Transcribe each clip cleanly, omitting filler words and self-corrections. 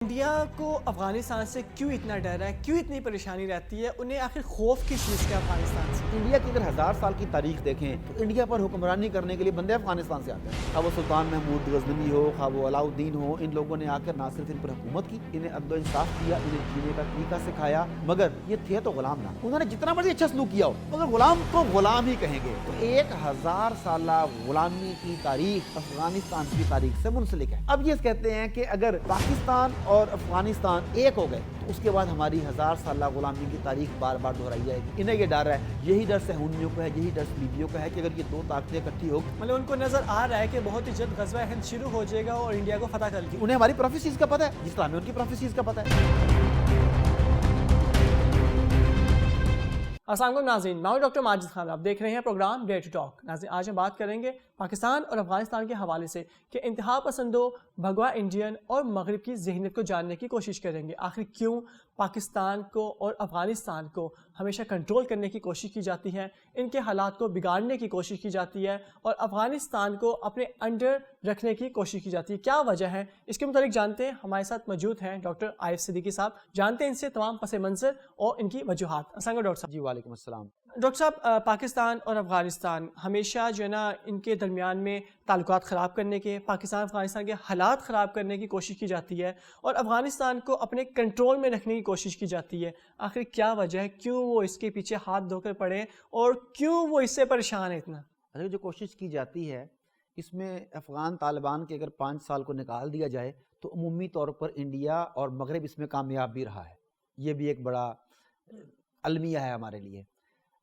India کو افغانستان سے کیوں اتنا ڈر ہے، کیوں اتنی پریشانی رہتی ہے، انہیں آخر خوف کس چیز کا افغانستان سے؟ انڈیا کی اگر 1000 سال کی تاریخ دیکھیں تو انڈیا پر حکمرانی کرنے کے لیے بندے افغانستان سے آتے ہیں. خواہ وہ سلطان محمود غزنوی ہو، خواہ وہ علاؤ الدین ہو، ان لوگوں نے آ کر نہ صرف ان پر حکومت کی، انہیں عدل و انصاف کیا، انہیں جینے کا طریقہ سکھایا، مگر یہ تھے تو غلام نہ. انہوں نے جتنا مرضی اچھا سلوک کیا ہو مگر غلام کو غلام ہی کہیں گے. تو 1000 سالہ غلامی کی تاریخ افغانستان کی تاریخ سے منسلک ہے. اب یہ کہتے ہیں کہ اگر پاکستان اور افغانستان ایک ہو گئے تو اس کے بعد ہماری 1000 سالہ غلامی کی تاریخ بار بار دہرائی جائے گی. انہیں یہ ڈر ہے، یہی ڈر صہیونیوں کو ہے، یہی ڈر لیبیوں کا ہے کہ اگر یہ دو طاقتیں اکٹھی ہو، مطلب ان کو نظر آ رہا ہے کہ بہت ہی جلد غزوہ ہند شروع ہو جائے گا اور انڈیا کو فتح کر لیا. انہیں ہماری پروفیسیز کا پتہ ہے جس طرح ہمیں ان کی پروفیسیز کا پتہ ہے. السلام علیکم ناظرین، میں ہوں ڈاکٹر ماجد خان، آپ دیکھ رہے ہیں پروگرام ڈے ٹو ٹاک. ناظرین، آج ہم بات کریں گے پاکستان اور افغانستان کے حوالے سے کہ انتہا پسندوں، بھگوا انڈین اور مغرب کی ذہنیت کو جاننے کی کوشش کریں گے. آخر کیوں پاکستان کو اور افغانستان کو ہمیشہ کنٹرول کرنے کی کوشش کی جاتی ہے، ان کے حالات کو بگاڑنے کی کوشش کی جاتی ہے اور افغانستان کو اپنے انڈر رکھنے کی کوشش کی جاتی ہے. کیا وجہ ہے اس کے متعلق جانتے ہیں. ہمارے ساتھ موجود ہیں ڈاکٹر عارف صدیقی صاحب، جانتے ہیں ان سے تمام پس منظر اور ان کی وجوہات. السلام علیکم ڈاکٹر صاحب. جی وعلیکم السلام. ڈاکٹر صاحب، پاکستان اور افغانستان ہمیشہ جو ہے نا ان کے درمیان میں تعلقات خراب کرنے کے، پاکستان افغانستان کے حالات خراب کرنے کی کوشش کی جاتی ہے اور افغانستان کو اپنے کنٹرول میں رکھنے کی کوشش کی جاتی ہے. آخر کیا وجہ ہے، کیوں وہ اس کے پیچھے ہاتھ دھو کر پڑے اور کیوں وہ اس سے پریشان ہے اتنا؟ اگر جو کوشش کی جاتی ہے اس میں افغان طالبان کے اگر 5 سال کو نکال دیا جائے تو عمومی طور پر انڈیا اور مغرب اس میں کامیاب بھی رہا ہے. یہ بھی ایک بڑا المیہ ہے ہمارے لیے.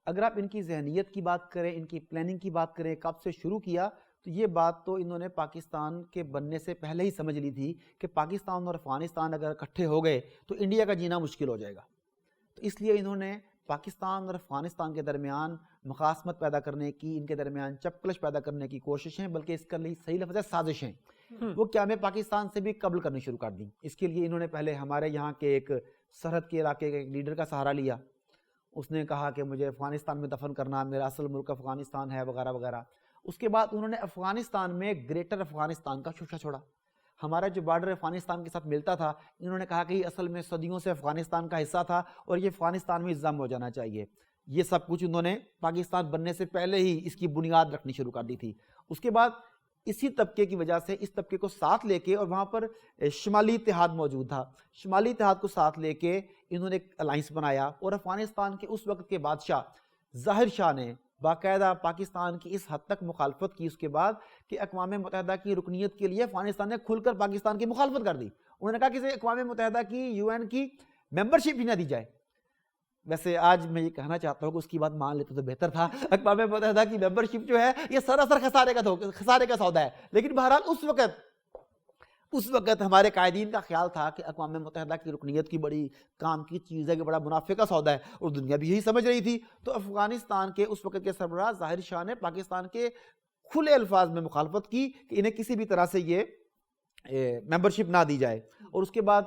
اگر آپ ان کی ذہنیت کی بات کریں، ان کی پلاننگ کی بات کریں، کب سے شروع کیا، تو یہ بات تو انہوں نے پاکستان کے بننے سے پہلے ہی سمجھ لی تھی کہ پاکستان اور افغانستان اگر اکٹھے ہو گئے تو انڈیا کا جینا مشکل ہو جائے گا. تو اس لیے انہوں نے پاکستان اور افغانستان کے درمیان مخاصمت پیدا کرنے کی، ان کے درمیان چپکلش پیدا کرنے کی کوششیں، بلکہ اس کا صحیح لفظ ہے سازشیں، وہ کیا میں پاکستان سے بھی قبل کرنی شروع کر دیں. اس کے لیے انہوں نے پہلے ہمارے یہاں کے ایک سرحد کے علاقے کے ایک لیڈر کا سہارا لیا. اس نے کہا کہ مجھے افغانستان میں دفن کرنا، میرا اصل ملک افغانستان ہے، وغیرہ وغیرہ. اس کے بعد انہوں نے افغانستان میں گریٹر افغانستان کا شوشہ چھوڑا. ہمارا جو بارڈر افغانستان کے ساتھ ملتا تھا، انہوں نے کہا کہ یہ اصل میں صدیوں سے افغانستان کا حصہ تھا اور یہ افغانستان میں ضم ہو جانا چاہیے. یہ سب کچھ انہوں نے پاکستان بننے سے پہلے ہی اس کی بنیاد رکھنی شروع کر دی تھی. اس کے بعد اسی طبقے کی وجہ سے اس طبقے کو ساتھ لے کے، اور وہاں پر شمالی اتحاد موجود تھا، شمالی اتحاد کو ساتھ لے کے انہوں نے ایک الائنس بنایا اور افغانستان کے اس وقت کے بادشاہ ظاہر شاہ نے باقاعدہ پاکستان کی اس حد تک مخالفت کی اس کے بعد کہ اقوام متحدہ کی رکنیت کے لیے افغانستان نے کھل کر پاکستان کی مخالفت کر دی. انہوں نے کہا کہ اقوام متحدہ کی UN کی ممبرشپ ہی نہ دی جائے. ویسے آج میں یہ کہنا چاہتا ہوں کہ اس کی بات مان لیتے تو بہتر تھا. اقوام متحدہ کی ممبرشپ جو ہے یہ سراسر خسارے کا سودا ہے. لیکن بہرحال اس وقت ہمارے قائدین کا خیال تھا کہ اقوام متحدہ کی رکنیت کی بڑی کام کی چیز ہے، کہ بڑا منافع کا سودا ہے، اور دنیا بھی یہی سمجھ رہی تھی. تو افغانستان کے اس وقت کے سربراہ ظاہر شاہ نے پاکستان کے کھلے الفاظ میں مخالفت کی کہ انہیں کسی بھی طرح سے یہ ممبرشپ نہ دی جائے. اور اس کے بعد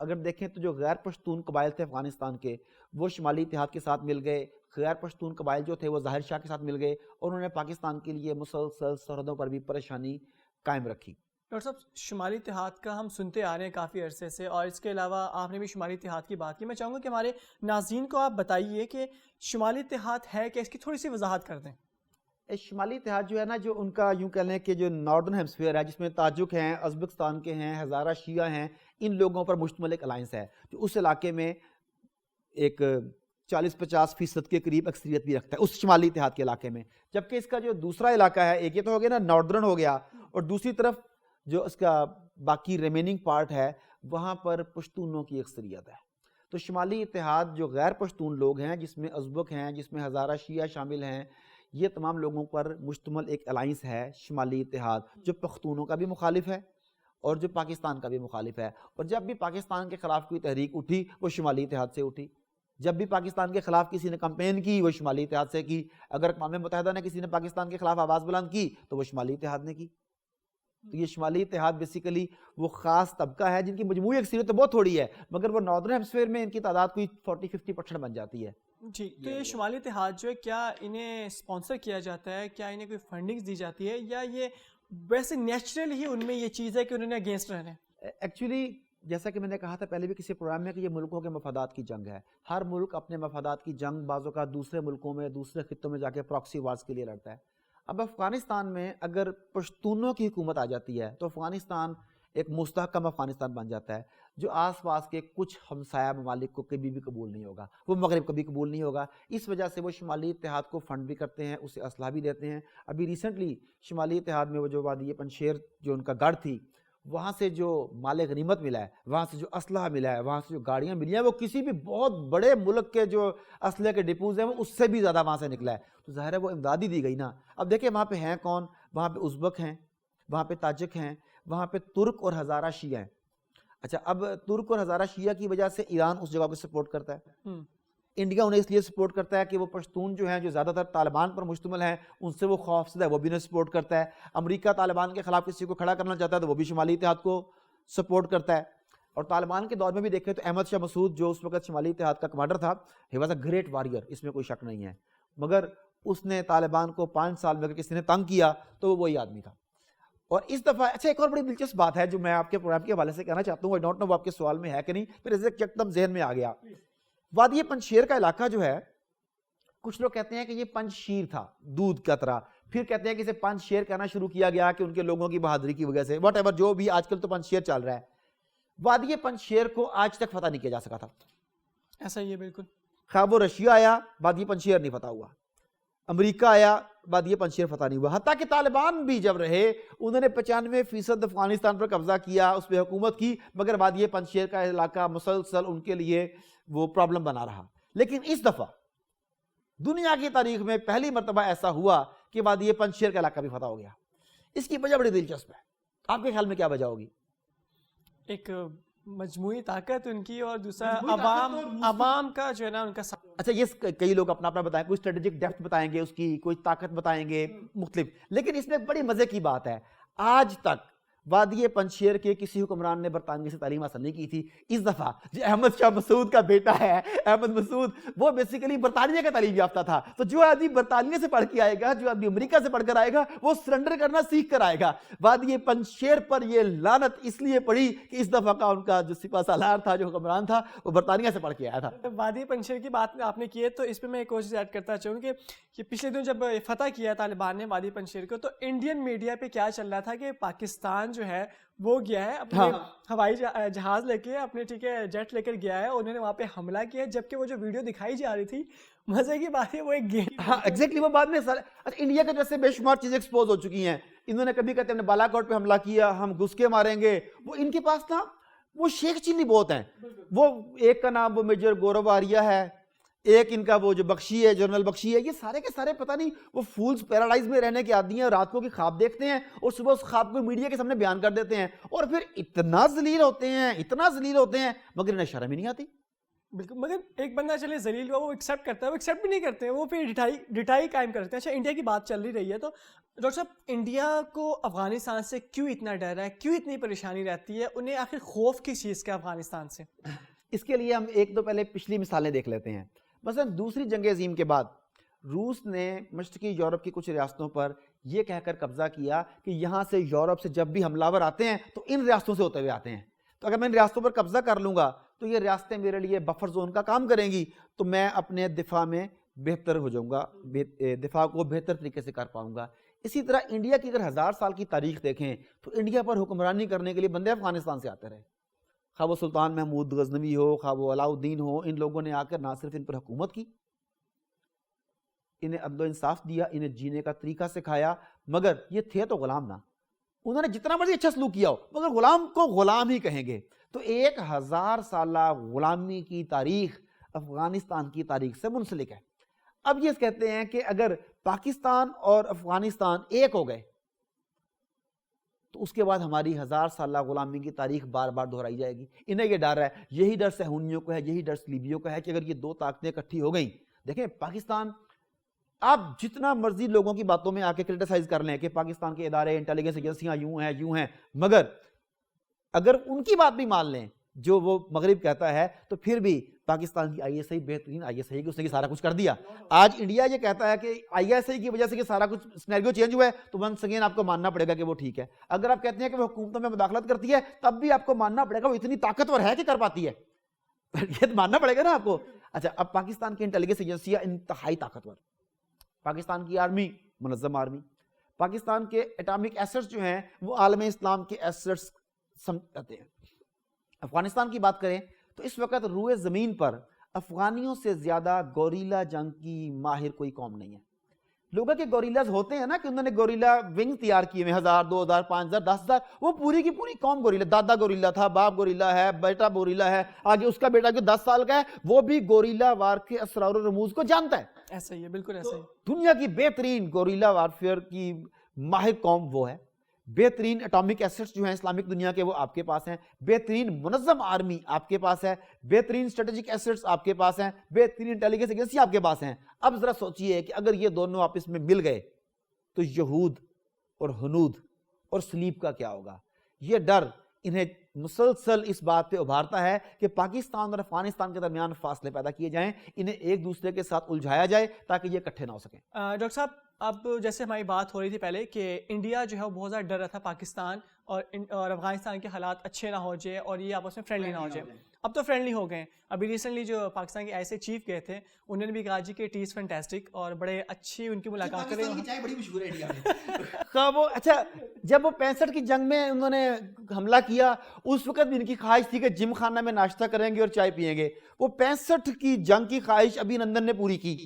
اگر دیکھیں تو جو غیر پشتون قبائل تھے افغانستان کے، وہ شمالی اتحاد کے ساتھ مل گئے. غیر پشتون قبائل جو تھے وہ ظاہر شاہ کے ساتھ مل گئے اور انہوں نے پاکستان کے لیے مسلسل سرحدوں پر بھی پریشانی قائم رکھی. ڈاکٹر صاحب، شمالی اتحاد کا ہم سنتے آ رہے ہیں کافی عرصے سے، اور اس کے علاوہ آپ نے بھی شمالی اتحاد کی بات کی. میں چاہوں گا کہ ہمارے ناظرین کو آپ بتائیے کہ شمالی اتحاد ہے کہ اس کی تھوڑی سی وضاحت کر دیں. شمالی اتحاد جو ہے نا، جو ان کا یوں کہہ لیں کہ جو ناردرن ہیمسفیئر ہے، جس میں تاجک ہیں، ازبکستان کے ہیں، ہزارہ شیعہ ہیں، ان لوگوں پر مشتمل ایک الائنس ہے جو اس علاقے میں ایک 40-50% کے قریب اکثریت بھی رکھتا ہے اس شمالی اتحاد کے علاقے میں. جبکہ اس کا جو دوسرا علاقہ ہے، ایک یہ تو ہو گیا نا ناردرن ہو گیا، اور دوسری طرف جو اس کا باقی ریمیننگ پارٹ ہے وہاں پر پشتونوں کی اکثریت ہے. تو شمالی اتحاد جو غیر پشتون لوگ ہیں، جس میں ازبک ہیں، جس میں ہزارہ شیعہ شامل ہیں، یہ تمام لوگوں پر مشتمل ایک الائنس ہے شمالی اتحاد، جو پختونوں کا بھی مخالف ہے اور جو پاکستان کا بھی مخالف ہے. اور جب بھی پاکستان کے خلاف کوئی تحریک اٹھی وہ شمالی اتحاد سے اٹھی. جب بھی پاکستان کے خلاف کسی نے کمپین کی وہ شمالی اتحاد سے کی. اگر اقوام متحدہ نے کسی نے پاکستان کے خلاف آواز بلند کی تو وہ شمالی اتحاد نے کی. تو یہ شمالی اتحاد بیسیکلی وہ خاص طبقہ ہے جن کی مجموعی اکثریت تو بہت تھوڑی ہے، مگر وہ ناردرن ہیمسفیئر میں ان کی تعداد کوئی 40-50% بن جاتی ہے. جی، تو یہ شمالی اتحاد جو ہے، کیا انہیں اسپانسر کیا جاتا ہے، کیا انہیں کوئی فنڈنگ دی جاتی ہے، یا یہ ویسے نیچرل ہی ان میں یہ چیز ہے کہ انہوں نے اگینسٹ رہنا ہے؟ ایکچولی جیسا کہ میں نے کہا تھا پہلے بھی کسی پروگرام میں کہ یہ ملکوں کے مفادات کی جنگ ہے. ہر ملک اپنے مفادات کی جنگ بعض اوقات دوسرے ملکوں میں دوسرے خطوں میں جا کے پراکسی وارز کے لیے لڑتا ہے. اب افغانستان میں اگر پشتونوں کی حکومت آ جاتی ہے تو افغانستان ایک مستحکم افغانستان بن جاتا ہے جو آس پاس کے کچھ ہمسایہ ممالک کو کبھی بھی قبول نہیں ہوگا. وہ مغرب کبھی قبول نہیں ہوگا. اس وجہ سے وہ شمالی اتحاد کو فنڈ بھی کرتے ہیں, اسے اسلحہ بھی دیتے ہیں. ابھی ریسنٹلی شمالی اتحاد میں وہ جو وادی پنشیر جو ان کا گڑھ تھی, وہاں سے جو مال غنیمت ملا ہے, وہاں سے جو اسلحہ ملا ہے, وہاں سے جو گاڑیاں ملی ہیں, وہ کسی بھی بہت بڑے ملک کے جو اسلحے کے ڈپوز ہیں وہ اس سے بھی زیادہ وہاں سے نکلا ہے. تو ظاہر ہے وہ امداد ہی دی گئی نا. اب دیکھیں وہاں پہ ہیں کون, وہاں پہ ازبک ہیں, وہاں پہ تاجک ہیں, وہاں پہ ترک اور ہزارہ شیعہ ہیں. اچھا, اب ترک اور ہزارہ شیعہ کی وجہ سے ایران اس جگہ کو سپورٹ کرتا ہے. انڈیا انہیں اس لیے سپورٹ کرتا ہے کہ وہ پشتون جو ہیں جو زیادہ تر طالبان پر مشتمل ہیں ان سے وہ خوفزدہ ہے, وہ بھی انہیں سپورٹ کرتا ہے. امریکہ طالبان کے خلاف کسی کو کھڑا کرنا چاہتا ہے تو وہ بھی شمالی اتحاد کو سپورٹ کرتا ہے. اور طالبان کے دور میں بھی دیکھیں تو احمد شاہ مسعود جو اس وقت شمالی اتحاد کا کمانڈر تھا, he was a great warrior, اس میں کوئی شک نہیں ہے, مگر اس نے طالبان کو 5 سال میں اگر کسی نے تنگ کیا تو وہ وہی آدمی تھا. اور اس دفعہ اچھا ایک اور بڑی دلچسپ بات ہے جو میں آپ کے پروگرام کے حوالے سے کہنا چاہتا ہوں, آئی ڈونٹ نو وہ آپ کے سوال میں ہے کہ نہیں, پھر اسے یکدم ذہن میں آ گیا. وادی پنشیر کا علاقہ جو ہے, کچھ لوگ کہتے ہیں کہ یہ پنج شیر تھا دودھ کا طرح, پھر کہتے ہیں کہ اسے پنج شیر کہنا شروع کیا گیا کہ ان کے لوگوں کی بہادری کی وجہ سے, واٹ ایور جو بھی, آج کل تو پنج شیر چل رہا ہے. وادی پنج شیر کو آج تک فتح نہیں کیا جا سکا تھا. ایسا ہی ہے بالکل. خواب وہ رشیا آیا, وادی پنج شیر نہیں فتح ہوا, امریکہ آیا, وادی پنج شیر فتح نہیں ہوا. حتیٰ کہ طالبان بھی جب رہے انہوں نے 95% افغانستان پر قبضہ کیا, اس پہ حکومت کی, مگر وادی پنج شیر کا علاقہ مسلسل ان کے لیے وہ پرابلم بنا رہا. لیکن اس دفعہ دنیا کی تاریخ میں پہلی مرتبہ ایسا ہوا کہ وادی پنج شیر کا علاقہ بھی فتح ہو گیا. اس کی وجہ بڑی دلچسپ ہے. آپ کے خیال میں کیا وجہ ہوگی؟ ایک مجموعی طاقت ان کی, اور دوسرا عوام کا جو ہے نا ان کا. اچھا, یہ کئی لوگ اپنا اپنا بتائیں, کوئی اسٹریٹجک ڈیپتھ بتائیں گے اس کی, کوئی طاقت بتائیں گے مختلف. لیکن اس میں بڑی مزے کی بات ہے, آج تک وادی پنشیر کے کسی حکمران نے برطانیہ سے تعلیم حاصل نہیں کی تھی. اس دفعہ جو احمد شاہ مسعود کا بیٹا ہے, احمد مسعود, وہ بیسیکلی برطانیہ کا تعلیم یافتہ تھا. تو جو آدمی برطانیہ سے پڑھ کے آئے گا, جو آدمی امریکہ سے پڑھ کر آئے گا, وہ سرنڈر کرنا سیکھ کر آئے گا. وادی پنشیر پر یہ لعنت اس لیے پڑی کہ اس دفعہ کا ان کا جو سپہ سالار تھا, جو حکمران تھا, وہ برطانیہ سے پڑھ کے آیا تھا. وادی پنشیر کی بات آپ نے کی ہے تو اس پہ میں ایک اور چیز ایڈ کرتا چاہوں کہ پچھلے دن جب فتح کیا طالبان نے وادی پنشیر کو, تو انڈین میڈیا پہ کیا چل رہا تھا کہ پاکستان جو ہے وہ گیا ہے اپنے ہوائی جہاز لے کے, اپنے ٹھیک ہے جیٹ لے کر گیا ہے, انہوں نے وہاں پہ حملہ کیا, جبکہ وہ جو ویڈیو دکھائی جا رہی تھی, مزے کی بات ہے, وہ ایک گیم. ہاں ایگزیکٹلی, وہ بعد میں انڈیا کے جیسے بے شمار چیزیں ایکسپوز ہو چکی ہیں. انہوں نے کبھی کہتے ہیں بالا کوٹ پہ حملہ کیا, ہم گھس کے ماریں گے. وہ ان کے پاس نا وہ شیخ چینی بہت ہیں. وہ ایک کا نام وہ میجر گورو آریہ ہے, ایک ان کا وہ جو بخشی ہے, جنرل بخشی ہے. یہ سارے کے سارے پتہ نہیں وہ فولز پیراڈائز میں رہنے کے عادی ہیں, رات کو کی خواب دیکھتے ہیں اور صبح اس خواب کو میڈیا کے سامنے بیان کر دیتے ہیں, اور پھر اتنا ذلیل ہوتے ہیں مگر انہیں شرم ہی نہیں آتی. بالکل, مگر ایک بندہ چلے ذلیل ہوا, وہ ایکسیپٹ کرتا ہے, وہ ایکسیپٹ بھی نہیں کرتے, وہ پھر ڈٹائی قائم کرتے ہیں. اچھا, انڈیا کی بات چل رہی ہے تو ڈاکٹر صاحب, انڈیا کو افغانستان سے کیوں اتنا ڈر ہے, کیوں اتنی پریشانی رہتی ہے, انہیں آخر خوف کس چیز کا افغانستان سے؟ اس کے لیے ہم ایک دو پہلے پچھلی مثالیں دیکھ لیتے ہیں. مثلا دوسری جنگ عظیم کے بعد روس نے مشرقی یورپ کی کچھ ریاستوں پر یہ کہہ کر قبضہ کیا کہ یہاں سے یورپ سے جب بھی حملہ آتے ہیں تو ان ریاستوں سے ہوتے ہوئے آتے ہیں, تو اگر میں ان ریاستوں پر قبضہ کر لوں گا تو یہ ریاستیں میرے لیے بفر زون کا کام کریں گی, تو میں اپنے دفاع میں بہتر ہو جاؤں گا, دفاع کو بہتر طریقے سے کر پاؤں گا. اسی طرح انڈیا کی اگر 1000 سال کی تاریخ دیکھیں تو انڈیا پر حکمرانی کرنے کے لیے بندے افغانستان سے آتے رہے. خواہ وہ سلطان محمود غزنوی ہو, خواہ وہ علاؤ الدین ہو, ان لوگوں نے آ کر نہ صرف ان پر حکومت کی, انہیں عدل و انصاف دیا, انہیں جینے کا طریقہ سکھایا, مگر یہ تھے تو غلام نہ. انہوں نے جتنا مرضی اچھا سلوک کیا ہو مگر غلام کو غلام ہی کہیں گے. تو 1000 سالہ غلامی کی تاریخ افغانستان کی تاریخ سے منسلک ہے. اب یہ کہتے ہیں کہ اگر پاکستان اور افغانستان ایک ہو گئے تو اس کے بعد ہماری 1000 سالہ غلامی کی تاریخ بار بار دہرائی جائے گی. انہیں یہ ڈر ہے, یہی ڈر صہیونیوں کو ہے, یہی ڈر صلیبیوں کو ہے کہ اگر یہ دو طاقتیں اکٹھی ہو گئیں. دیکھیں پاکستان, آپ جتنا مرضی لوگوں کی باتوں میں آ کے کرٹیسائز کر لیں کہ پاکستان کے ادارے انٹیلیجنس ایجنسیاں یوں ہیں, مگر اگر ان کی بات بھی مان لیں جو وہ مغرب کہتا ہے, تو پھر بھی پاکستان کی آئی ایس آئی بہترین آئی ایس آئی کہ اس نے یہ سارا کچھ کر دیا. آج انڈیا یہ کہتا ہے کہ آئی ایس آئی کی وجہ سے کہ سارا کچھ سینیریو چینج ہوا ہے تو ونس اگین آپ کو ماننا پڑے گا کہ وہ ٹھیک ہے. اگر آپ کہتے ہیں کہ وہ حکومتوں میں مداخلت کرتی ہے تب بھی آپ کو ماننا پڑے گا وہ اتنی طاقتور ہے کہ کر پاتی ہے. یہ ماننا پڑے گا نا آپ کو. اچھا اب پاکستان کی انٹیلیجنس ایجنسیاں انتہائی طاقتور, پاکستان کی آرمی منظم آرمی, پاکستان کے اٹامک ایسٹس جو ہیں وہ عالم اسلام کے ایسٹس سمجھتے ہیں. افغانستان کی بات کریں تو اس وقت روئے زمین پر افغانیوں سے زیادہ گوریلا جنگ کی ماہر کوئی قوم نہیں ہے. لوگوں کے گوریلاز ہوتے ہیں نا کہ انہوں نے گوریلا ونگ تیار کیے ہوئے 1000 2000 5000 10000, وہ پوری کی پوری قوم گوریلا, دادا گوریلا تھا, باپ گوریلا ہے, بیٹا گوریلا ہے, آگے اس کا بیٹا جو 10 سال کا ہے وہ بھی گوریلا وار کے اسرار و رموز کو جانتا ہے. ایسا ہی ہے, بالکل ایسا ہی. دنیا کی بہترین گوریلا وارفیئر کی ماہر قوم وہ ہے. بہترین اٹامک ایسٹس جو ہیں اسلامک دنیا کے وہ آپ کے پاس ہیں, بہترین منظم آرمی آپ کے پاس ہے, بہترین اسٹریٹجک ایسٹس آپ کے پاس ہیں, بہترین انٹیلیجنس ایجنسی آپ کے پاس ہیں. اب ذرا سوچئے کہ اگر یہ دونوں آپس میں مل گئے تو یہود اور ہنود اور صلیب کا کیا ہوگا. یہ ڈر انہیں مسلسل اس بات پہ ابھارتا ہے کہ پاکستان اور افغانستان کے درمیان فاصلے پیدا کیے جائیں, انہیں ایک دوسرے کے ساتھ الجھایا جائے تاکہ یہ اکٹھے نہ ہو سکیں. ڈاکٹر صاحب اب جیسے ہماری بات ہو رہی تھی پہلے کہ انڈیا جو ہے وہ بہت زیادہ ڈر رہا تھا پاکستان اور افغانستان کے حالات اچھے نہ ہو جائے اور یہ آپس میں فرینڈلی نہ ہو جائے. اب تو فرینڈلی ہو گئے. ابھی ریسنٹلی جو پاکستان کے آئی ایس اے چیف گئے تھے انہوں نے بھی کہا جی کہ ٹی از فینٹاسٹک اور بڑے اچھی ان کی ملاقات کریں. پاکستان کی چائے بڑی مشہور ہے انڈیا میں. وہ اچھا جب وہ 65 کی جنگ میں انہوں نے حملہ کیا اس وقت بھی ان کی خواہش تھی کہ جم خانہ میں ناشتہ کریں گے اور چائے پئیں گے. وہ 65 کی جنگ کی خواہش ابھی نندن نے پوری کی,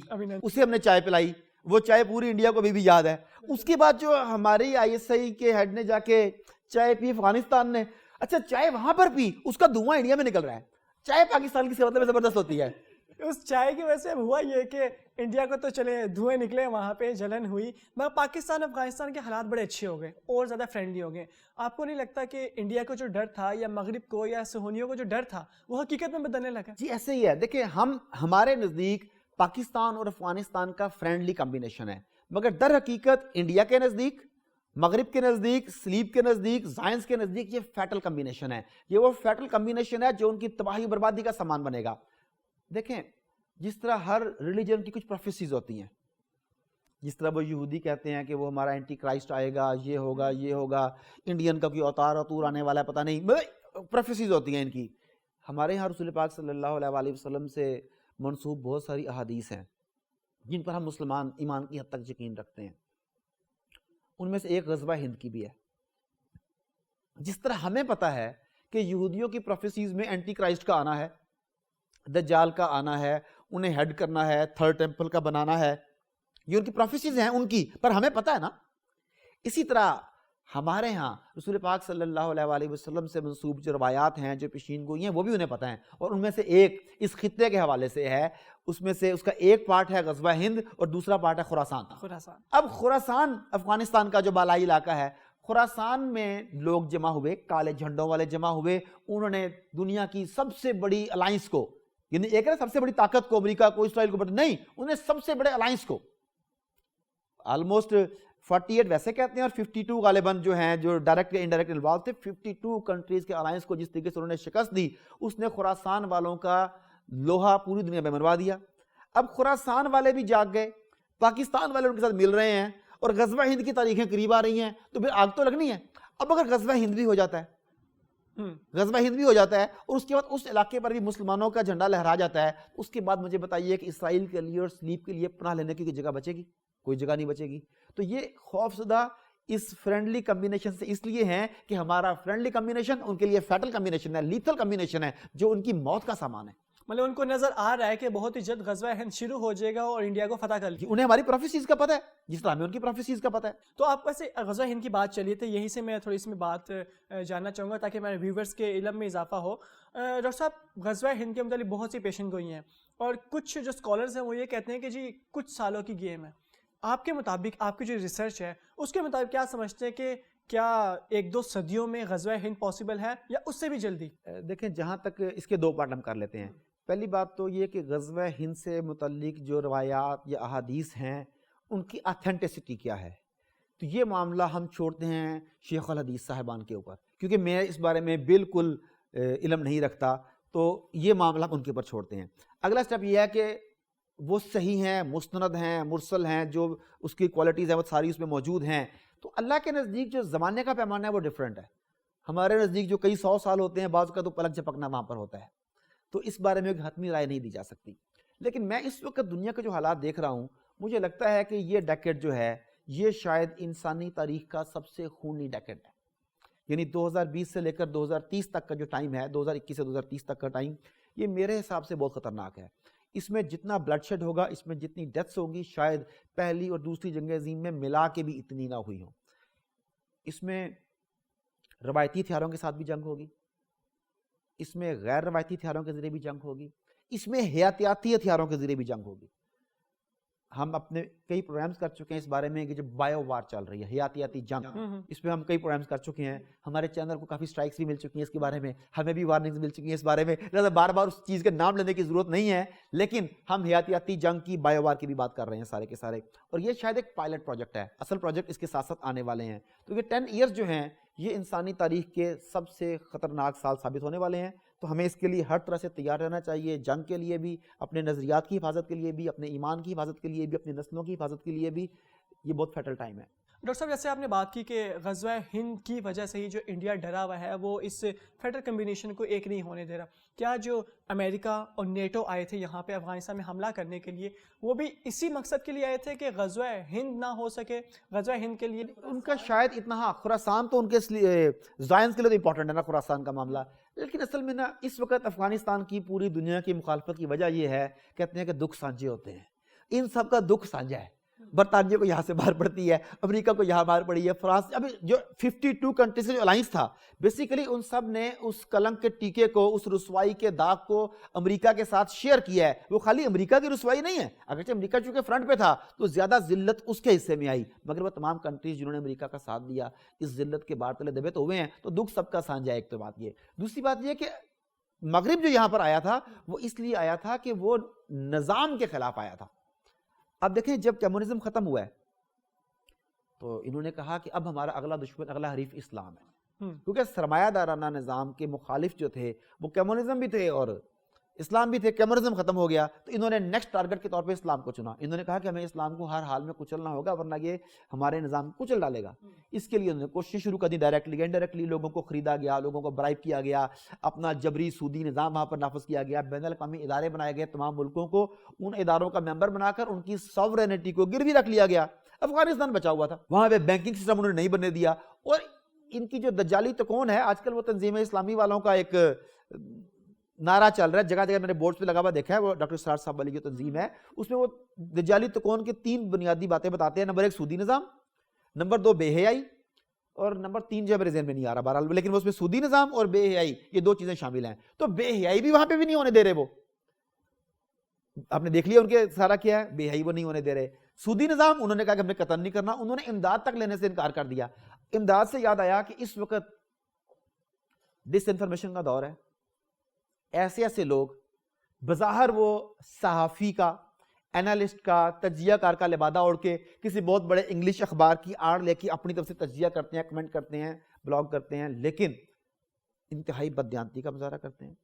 اسے ہم نے چائے پلائی, وہ چائے پوری انڈیا کو ابھی بھی یاد ہے. اس کے بعد جو ہماری آئی ایس آئی کے ہیڈ نے جا کے چائے پی افغانستان نے, اچھا چائے وہاں پر پی, اس کا دھواں انڈیا میں نکل رہا ہے. چائے پاکستان کی صحت میں زبردست ہوتی ہے. اس چائے کی وجہ سے ہوا یہ کہ انڈیا کو تو چلے دھوئیں نکلے, وہاں پہ جلن ہوئی, مگر پاکستان افغانستان کے حالات بڑے اچھے ہو گئے اور زیادہ فرینڈلی ہو گئے. آپ کو نہیں لگتا کہ انڈیا کو جو ڈر تھا یا مغرب کو یا صہیونیوں کو جو ڈر تھا وہ حقیقت میں بدلنے لگا؟ جی ایسے ہی ہے. دیکھیں ہمارے نزدیک پاکستان اور افغانستان کا فرینڈلی کمبینیشن ہے, مگر در حقیقت انڈیا کے نزدیک, مغرب کے نزدیک, سلیب کے نزدیک, زائنس کے نزدیک یہ فیٹل کمبینیشن ہے. یہ وہ فیٹل کمبینیشن ہے جو ان کی تباہی بربادی کا سامان بنے گا. دیکھیں جس طرح ہر ریلیجن کی کچھ پروفیسیز ہوتی ہیں, جس طرح وہ یہودی کہتے ہیں کہ وہ ہمارا اینٹی کرائسٹ آئے گا, یہ ہوگا یہ ہوگا, انڈین کا کوئی اوتار آنے والا ہے پتہ نہیں, پروفیسیز ہوتی ہیں ان کی. ہمارے یہاں رسول پاک صلی اللہ علیہ وسلم سے منسوب بہت ساری احادیث ہیں جن پر ہم مسلمان ایمان کی حد تک یقین رکھتے ہیں. ان میں سے ایک غزوہ ہند کی بھی ہے. جس طرح ہمیں پتہ ہے کہ یہودیوں کی پروفیسیز میں اینٹی کرائسٹ کا آنا ہے, دجال کا آنا ہے, انہیں ہیڈ کرنا ہے, تھرڈ ٹیمپل کا بنانا ہے, یہ ان کی پروفیسیز ہیں ان کی, پر ہمیں پتہ ہے نا. اسی طرح ہمارے ہاں رسول پاک صلی اللہ علیہ وسلم سے منسوب جو روایات ہیں, جو پیشین گوئی ہیں, وہ بھی انہیں پتہ ہیں. اور ان میں سے ایک اس خطے کے حوالے سے ہے, اس میں سے اس کا ایک پارٹ ہے غزوہ ہند اور دوسرا پارٹ ہے خراسان. اب خراسان افغانستان کا جو بالائی علاقہ ہے, خراسان میں لوگ جمع ہوئے, کالے جھنڈوں والے جمع ہوئے, انہوں نے دنیا کی سب سے بڑی الائنس کو, یعنی ایک ہے سب سے بڑی طاقت کو, امریکہ کو, اسرائیل کو, بٹ نہیں, انہیں سب سے بڑے الائنس کو, آلموسٹ 48 ویسے کہتے ہیں اور 52 غالباً جو ہیں جو ڈائریکٹ یا انڈائریکٹ انوالو تھے, 52 کنٹریز کے الائنس کو جس طریقے سے انہوں نے شکست دی, اس نے خراسان والوں کا لوہا پوری دنیا میں منوا دیا. اب خراسان والے بھی جاگ گئے, پاکستان والے ان کے ساتھ مل رہے ہیں اور غزوہ ہند کی تاریخیں قریب آ رہی ہیں, تو پھر آگ تو لگنی ہے. اب اگر غزوہ ہند بھی ہو جاتا ہے, غزوہ ہند بھی ہو جاتا ہے اور اس کے بعد اس علاقے پر بھی مسلمانوں کا جھنڈا لہرا جاتا ہے, اس کے بعد مجھے بتائیے کہ اسرائیل کے لیے اور سلیب کے لیے پناہ لینے کی جگہ بچے گی؟ کوئی جگہ نہیں بچے گی. تو یہ خوف زدہ اس فرینڈلی کمبینیشن سے اس لیے ہیں کہ ہمارا فرینڈلی کمبینیشن ان کے لیے فیٹل کمبینیشن ہے, لیتھل کمبینیشن ہے, جو ان کی موت کا سامان ہے. مطلب ان کو نظر آ رہا ہے کہ بہت ہی جلد غزوہ ہند شروع ہو جائے گا اور انڈیا کو فتح کر لیا. انہیں ہماری پروفیسیز کا پتہ ہے جس طرح ہمیں ان کی پروفیسیز کا پتہ ہے. تو آپ ویسے غزوہ ہند کی بات چلیے تو یہیں سے میں تھوڑی سی بات جاننا چاہوں گا تاکہ ہمارے ویورز کے علم میں اضافہ ہو. ڈاکٹر صاحب غزوہ ہند کے متعلق بہت سی پیشن گوئی ہیں اور کچھ جو اسکالرز ہیں وہ یہ کہتے ہیں کہ جی کچھ سالوں کی گیم ہے. آپ کے مطابق, آپ کی جو ریسرچ ہے اس کے مطابق کیا سمجھتے ہیں کہ کیا 1-2 صدیوں میں غزوہ ہند پاسبل ہے یا اس سے بھی جلدی؟ دیکھیں جہاں تک اس کے 2 پارٹ ہم کر لیتے ہیں. پہلی بات تو یہ کہ غزوہ ہند سے متعلق جو روایات یا احادیث ہیں ان کی اتھینٹسٹی کیا ہے, تو یہ معاملہ ہم چھوڑتے ہیں شیخ الحدیث صاحبان کے اوپر, کیونکہ میں اس بارے میں بالکل علم نہیں رکھتا. تو یہ معاملہ ہم ان کے اوپر چھوڑتے ہیں. اگلا اسٹیپ یہ ہے کہ وہ صحیح ہیں, مستند ہیں, مرسل ہیں, جو اس کی کوالٹیز ہیں وہ ساری اس میں موجود ہیں. تو اللہ کے نزدیک جو زمانے کا پیمانہ ہے وہ ڈیفرنٹ ہے. ہمارے نزدیک جو کئی 100 سال ہوتے ہیں, بعض کا تو پلک جھپکنا وہاں پر ہوتا ہے. تو اس بارے میں ایک حتمی رائے نہیں دی جا سکتی. لیکن میں اس وقت دنیا کے جو حالات دیکھ رہا ہوں, مجھے لگتا ہے کہ یہ ڈیکیڈ جو ہے یہ شاید انسانی تاریخ کا سب سے خونی ڈیکیڈ ہے. یعنی 2020 سے لے کر 2030 تک کا جو ٹائم ہے, 2021 سے 2030 تک کا ٹائم, یہ میرے حساب سے بہت خطرناک ہے. اس میں جتنا بلڈ شیڈ ہوگا, اس میں جتنی ڈیتھس ہوں گی, شاید پہلی اور دوسری جنگ عظیم میں ملا کے بھی اتنی نہ ہوئی ہوں. اس میں روایتی ہتھیاروں کے ساتھ بھی جنگ ہوگی, اس میں غیر روایتی ہتھیاروں کے ذریعے بھی جنگ ہوگی, اس میں حیاتیاتی ہتھیاروں کے ذریعے بھی جنگ ہوگی. ہم اپنے کئی پروگرامز کر چکے ہیں اس بارے میں کہ جو بایو وار چل رہی ہے, حیاتیاتی جنگ, اس میں ہم کئی پروگرامز کر چکے ہیں. ہمارے چینل کو کافی سٹرائکس بھی مل چکی ہیں اس کے بارے میں, ہمیں بھی وارننگز مل چکی ہیں اس بارے میں, لہذا بار بار اس چیز کے نام لینے کی ضرورت نہیں ہے. لیکن ہم حیاتیاتی جنگ کی, بایو وار کی بھی بات کر رہے ہیں سارے کے سارے, اور یہ شاید ایک پائلٹ پروجیکٹ ہے. اصل پروجیکٹ اس کے ساتھ ساتھ آنے والے ہیں. تو یہ 10 ایئرز جو ہیں یہ انسانی تاریخ کے سب سے خطرناک سال ثابت ہونے والے ہیں. تو ہمیں اس کے لیے ہر طرح سے تیار رہنا چاہیے, جنگ کے لیے بھی, اپنے نظریات کی حفاظت کے لیے بھی, اپنے ایمان کی حفاظت کے لیے بھی, اپنی نسلوں کی حفاظت کے لیے بھی. یہ بہت فیٹل ٹائم ہے. ڈاکٹر صاحب جیسے آپ نے بات کی کہ غزوہ ہند کی وجہ سے ہی جو انڈیا ڈرا ہوا ہے وہ اس فیڈرل کمبینیشن کو ایک نہیں ہونے دے رہا. کیا جو امریکہ اور نیٹو آئے تھے یہاں پہ افغانستان میں حملہ کرنے کے لیے, وہ بھی اسی مقصد کے لیے آئے تھے کہ غزوہ ہند نہ ہو سکے؟ غزوہ ہند کے لیے ان کا شاید اتنا, ہاں خراسان تو ان کے زائنس کے لیے تو امپورٹنٹ ہے نا خراسان کا معاملہ. لیکن اصل میں نا اس وقت افغانستان کی پوری دنیا کی مخالفت کی وجہ یہ ہے, کہتے ہیں کہ دکھ سانجھے ہوتے ہیں. ان سب کا دکھ سانجھا ہے. برطانیہ کو یہاں سے باہر پڑتی ہے, امریکہ کو یہاں باہر پڑی ہے, فرانس, ابھی جو 52 کنٹریز سے جو الائنس تھا, بیسیکلی ان سب نے اس کلنک کے ٹیکے کو, اس رسوائی کے داغ کو امریکہ کے ساتھ شیئر کیا ہے. وہ خالی امریکہ کی رسوائی نہیں ہے, اگرچہ امریکہ چونکہ فرنٹ پہ تھا تو زیادہ ذلت اس کے حصے میں آئی, مگر وہ تمام کنٹریز جنہوں نے امریکہ کا ساتھ دیا اس ذلت کے بار تلے دبے تو ہوئے ہیں. تو دکھ سب کا سانجھا ہے. ایک تو بات یہ. دوسری بات یہ کہ مغرب جو یہاں پر آیا تھا وہ اس لیے آیا تھا کہ وہ نظام کے خلاف آیا تھا. اب دیکھیں جب کمیونزم ختم ہوا ہے تو انہوں نے کہا کہ اب ہمارا اگلا دشمن, اگلا حریف اسلام ہے, کیونکہ سرمایہ دارانہ نظام کے مخالف جو تھے وہ کمیونزم بھی تھے اور اسلام بھی تھے. کمیونزم ختم ہو گیا تو انہوں نے نیکسٹ ٹارگٹ کے طور پہ اسلام کو چنا. انہوں نے کہا کہ ہمیں اسلام کو ہر حال میں کچلنا ہوگا ورنہ یہ ہمارے نظام کو کچل ڈالے گا. اس کے لیے انہوں نے کوشش شروع کر دی, ڈائریکٹلی انڈائریکٹلی لوگوں کو خریدا گیا, لوگوں کو برائب کیا گیا, اپنا جبری سودی نظام وہاں پر نافذ کیا گیا, بین الاقوامی ادارے بنائے گئے, تمام ملکوں کو ان اداروں کا ممبر بنا کر ان کی ساورینٹی کو گروی رکھ لیا گیا. افغانستان بچا ہوا تھا, وہاں پہ بینکنگ سسٹم انہوں نے نہیں بننے دیا. اور ان کی جو دجالی تکون ہے, آج کل وہ تنظیم اسلامی والوں کا ایک نعرہ چل رہا ہے, جگہ جگہ میں نے بورڈز پہ لگا ہوا دیکھا ہے, وہ ڈاکٹر سرار صاحب والی جو تنظیم ہے اس میں وہ دجالی تکون کے 3 بنیادی باتیں بتاتے ہیں. نمبر 1 سودی نظام, نمبر 2 بے حیائی, اور نمبر 3 جو میرے ذہن میں نہیں آ رہا بہرحال, لیکن وہ اس میں سودی نظام اور بے حیائی یہ 2 چیزیں شامل ہیں. تو بے حیائی بھی وہاں پہ بھی نہیں ہونے دے رہے. وہ آپ نے دیکھ لیا ان کے سارا کیا ہے, بے حیائی وہ نہیں ہونے دے رہے. سودی نظام انہوں نے کہا کہ ہم نے قتل نہیں کرنا, انہوں نے امداد تک لینے سے انکار کر دیا. امداد سے یاد آیا کہ اس وقت ڈس انفارمیشن کا دور ہے. ایسے ایسے لوگ بظاہر وہ صحافی کا, اینالسٹ کا, تجزیہ کار کا لبادہ اوڑھ کے کسی بہت بڑے انگلش اخبار کی آڑ لے کے اپنی طرف سے تجزیہ کرتے ہیں, کمنٹ کرتے ہیں, بلاگ کرتے ہیں, لیکن انتہائی بددیانتی کا مظاہرہ کرتے ہیں.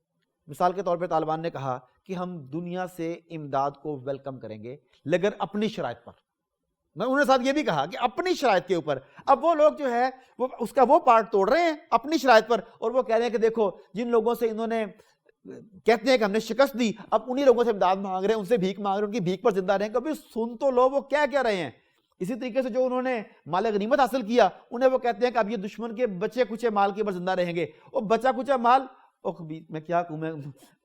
مثال کے طور پہ طالبان نے کہا کہ ہم دنیا سے امداد کو ویلکم کریں گے لیکن اپنی شرائط پر. انہوں نے ساتھ یہ بھی کہا کہ اپنی شرائط کے اوپر. اب وہ لوگ جو ہے وہ اس کا وہ پارٹ توڑ رہے ہیں اپنی شرائط پر, اور وہ کہہ رہے ہیں کہ دیکھو جن لوگوں سے انہوں نے کہتے ہیں کہ ہم نے شکست دی, اب انہی لوگوں سے امداد مانگ رہے ہیں, ان سے بھیک مانگ رہے ہیں, ان کی بھیک پر زندہ رہیں. کبھی سن تو لو وہ کیا کہہ رہے ہیں. اسی طریقے سے جو انہوں نے مال غنیمت حاصل کیا, انہیں وہ کہتے ہیں کہ اب یہ دشمن کے بچے کچے مال کے اوپر زندہ رہیں گے. اور بچا کچا مال, میں کیا کہوں,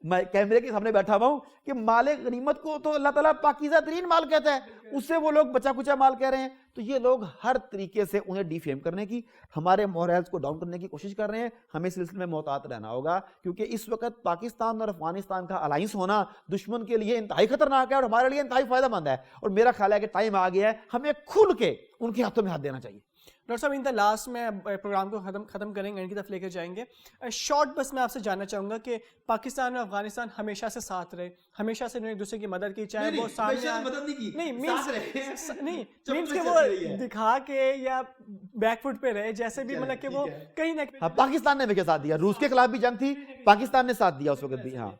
میں کیمرے کے سامنے بیٹھا ہوا ہوں کہ مال غنیمت کو تو اللہ تعالیٰ پاکیزہ ترین مال کہتا ہے, اس سے وہ لوگ بچا کچا مال کہہ رہے ہیں. تو یہ لوگ ہر طریقے سے انہیں ڈیفیم کرنے کی, ہمارے مورلز کو ڈاؤن کرنے کی کوشش کر رہے ہیں. ہمیں اس سلسلے میں محتاط رہنا ہوگا, کیونکہ اس وقت پاکستان اور افغانستان کا الائنس ہونا دشمن کے لیے انتہائی خطرناک ہے اور ہمارے لیے انتہائی فائدہ مند ہے. اور میرا خیال ہے کہ ٹائم آ گیا ہے ہمیں کھل کے ان کے ہاتھوں میں ہاتھ دینا چاہیے. ڈاکٹر صاحب ان دا لاسٹ میں پروگرام کو ختم کریں گے، اینڈ کی طرف لے کے جائیں گے. شارٹ بس میں آپ سے جاننا چاہوں گا کہ پاکستان اور افغانستان ہمیشہ سے ساتھ رہے، ہمیشہ سے ایک دوسرے کی مدد کی، چاہے وہ سامنے نہیں مینس کہ وہ دکھا کے یا بیک فٹ پہ رہے، جیسے بھی مطلب کہ وہ کہیں نہ کہیں پاکستان نے بھی ساتھ دیا، روس کے خلاف بھی جنگ تھی، پاکستان نے ساتھ دیا اس وقت بھی. ہاں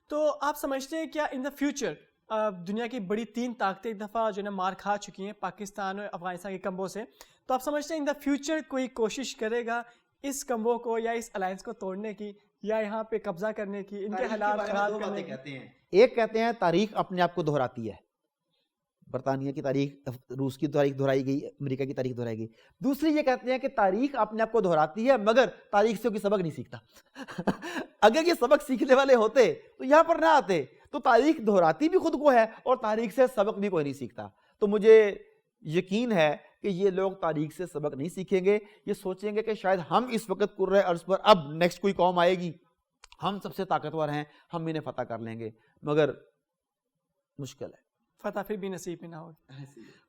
تو آپ سمجھتے ہیں کیا ان دا فیوچر دنیا کی بڑی 3 طاقتیں ایک دفعہ جو ہے مار کھا چکی ہیں پاکستان اور افغانستان کے کمبو سے، تو آپ سمجھتے ہیں ان دا فیوچر کوئی کوشش کرے گا اس کمبو کو یا اس الائنس کو توڑنے کی یا یہاں پہ قبضہ کرنے کی، ان کے حالات خراب کرنے کی؟ ایک کہتے ہیں تاریخ اپنے آپ کو دہراتی ہے، برطانیہ کی تاریخ، روس کی تاریخ دہرائی گئی، امریکہ کی تاریخ دہرائی گئی. دوسری یہ کہتے ہیں کہ تاریخ اپنے آپ کو دہراتی ہے مگر تاریخ سے کوئی سبق نہیں سیکھتا. اگر یہ سبق سیکھنے والے ہوتے تو یہاں پر نہ آتے. تو تاریخ دہراتی بھی خود کو ہے اور تاریخ سے سبق بھی کوئی نہیں سیکھتا. تو مجھے یقین ہے کہ یہ لوگ تاریخ سے سبق نہیں سیکھیں گے، یہ سوچیں گے کہ شاید ہم اس وقت کرۂ ارض پر اب نیکسٹ کوئی قوم آئے گی، ہم سب سے طاقتور ہیں، ہم انہیں فتح کر لیں گے، مگر مشکل ہے، فتح پھر بھی نصیب میں نہ ہو.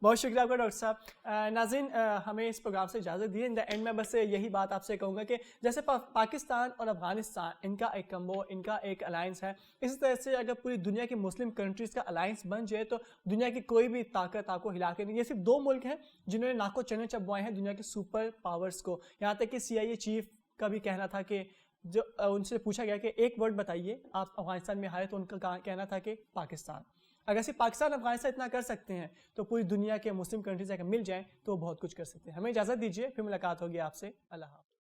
بہت شکریہ آپ کا ڈاکٹر صاحب. ناظرین ہمیں اس پروگرام سے اجازت دی. ان دا اینڈ میں بس یہی بات آپ سے کہوں گا کہ جیسے پاکستان اور افغانستان ان کا ایک کمبو، ان کا ایک الائنس ہے، اسی طرح سے اگر پوری دنیا کی مسلم کنٹریز کا الائنس بن جائے تو دنیا کی کوئی بھی طاقت آپ کو ہلا کے نہیں. یہ صرف 2 ملک ہیں جنہوں نے ناکو چنے چبوائے ہیں دنیا کے سپر پاورز کو. یہاں تک کہ CIA چیف کا بھی کہنا تھا کہ جو ان سے پوچھا گیا کہ ایک ورڈ بتائیے آپ افغانستان میں ہارے، تو ان کا کہنا تھا کہ پاکستان. اگر صرف پاکستان افغانستان اتنا کر سکتے ہیں تو پوری دنیا کے مسلم کنٹریز اگر مل جائیں تو وہ بہت کچھ کر سکتے ہیں. ہمیں اجازت دیجیے، پھر ملاقات ہوگی آپ سے. اللہ حافظ.